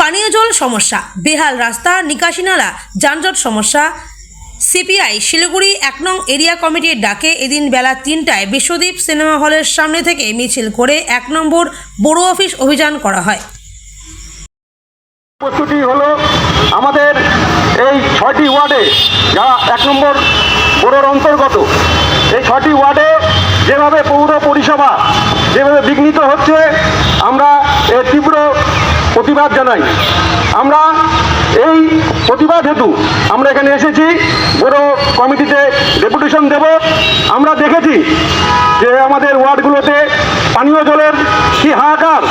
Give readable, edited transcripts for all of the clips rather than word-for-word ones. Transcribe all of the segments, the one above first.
পানীয় জল সমস্যা, বেহাল রাস্তা, নিকাশি নালা, যানজট সমস্যা। সিপিআই শিলিগুড়ি 1 নং এরিয়া কমিটির ডাকে এদিন বেলা 3টায় বিশ্বদ্বীপ সিনেমা হলের সামনে থেকে মিছিল করে 1 নম্বর বড়ো অফিস অভিযান করা হয়। প্রস্তুতি হলো আমাদের এই 6টি ওয়ার্ডে, যা 1 নম্বর বড়োর অন্তর্গত, এই 6টি ওয়ার্ডে যেভাবে পৌর পরিষেবা যেভাবে বিঘ্নিত হচ্ছে, আমরা এর তীব্র প্রতিবাদ জানাই। আমরা এই প্রতিবাদ হেতু আমরা এখানে এসেছি, বড় কমিটিতে ডেপুটেশন দেব। আমরা দেখেছি যে আমাদের ওয়ার্ডগুলোতে পানীয় জলের কি হাহাকার।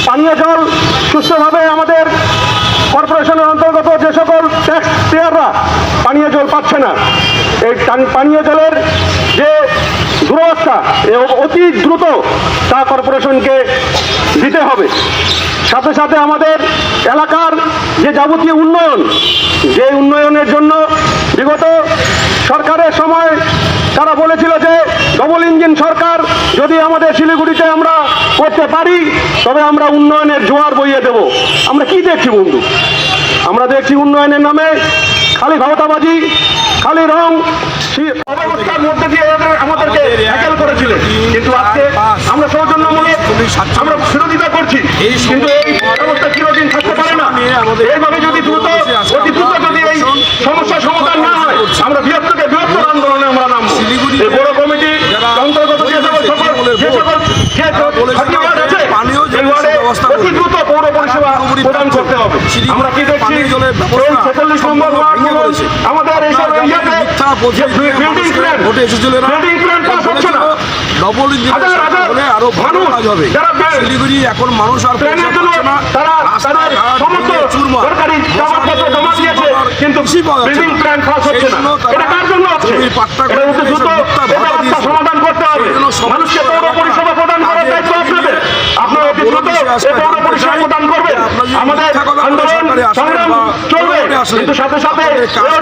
পানীয় জল সুস্থভাবে আমাদের কর্পোরেশনের অন্তর্গত যে সকল ট্যাক্স পেয়াররা পানীয় জল পাচ্ছে না, এই পানীয় জলের যে দুরবস্থা অতি দ্রুত তা কর্পোরেশনকে দিতে হবে। সাথে সাথে আমাদের এলাকার যে যাবতীয় উন্নয়ন, যে উন্নয়নের জন্য বিগত সরকারের সময় তারা বলেছিল যে ডবল ইঞ্জিন সরকার যদি আমাদের শিলিগুড়িতে আমরা করতে পারি তবে আমরা উন্নয়নের জোয়ার বইয়ে দেব। আমরা কি দেখছি বন্ধু? আমরা দেখছি উন্নয়নের নামে খালি ভাওতাবাজি, খালি রং অবস্থার মধ্যে দিয়ে আমাদেরকে হ্যাকেল করেছিলেন। কিন্তু আজকে আমরা সৌজন্যমূলক আমরা বিরোধিতা করছি, কিন্তু এই অবস্থা চিরদিন থাকতে পারে না। এইভাবে যদি অতি দ্রুত যদি এই সমস্যার সমাধান না হয়, আমরা বৃহত্তর আন্দোলনে আমরা নামবো। এই বড় কমিটি অন্তর্গত যে সকল অতি দ্রুত পৌর পরিষেবা প্রদান করতে হবে। আমরা কি দেখছি, 46 নম্বর আমাদের এইসব বিল্ডিং প্ল্যান পাস হচ্ছে না। ডবল ইঞ্জিন হলে আরো ভালো কাজ হবে। শিলিগুড়ি এখন মানুষ আর তারা সমস্ত সরকারি কাগজপত্র জমা দিয়েছে, কিন্তু বিল্ডিং প্ল্যান পাস হচ্ছে না। এটা কার জন্য হচ্ছে? এটা অতি দ্রুত সমাধান করতে হবে। মানুষকে পৌর পরিষেবা প্রদান করার দায়িত্ব আপনাদের। আপনারা অতি দ্রুত এই পৌর পরিষেবা প্রদান করবেন। আমাদের আন্দোলন সংগ্রাম চলবে, কিন্তু সাথে সাথে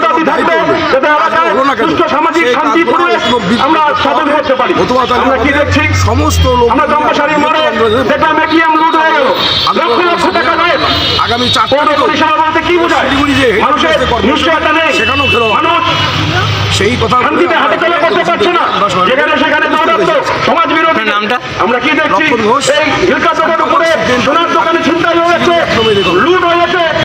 দাবি থাকবে যাতে এলাকায় সুস্থ সামাজিক শান্তি পরিবেশ আমরা সাধন করতে পারি। আমরা কি দেখছি, সমস্ত লোক আমরা দম্পসারি মারে দেখলাম এটিএম লুট হয়ে গেল, লক্ষ লক্ষ টাকা গায়েব। আগামী 4 পৌর পরিষেবা বলতে কি বোঝায়? মানুষের নিশ্চয়তা নেই, মানুষ সেই কথা শান্তিতে হাঁটা চলা করতে পারছে না, যেখানে সেখানে দৌড়াচ্ছে সমাজ বিরোধী। আমরা কি দেখছি, এই হিলকা দোকানের উপরে সোনার দোকানে ছিনতাই হয়েছে, লুট হয়েছে,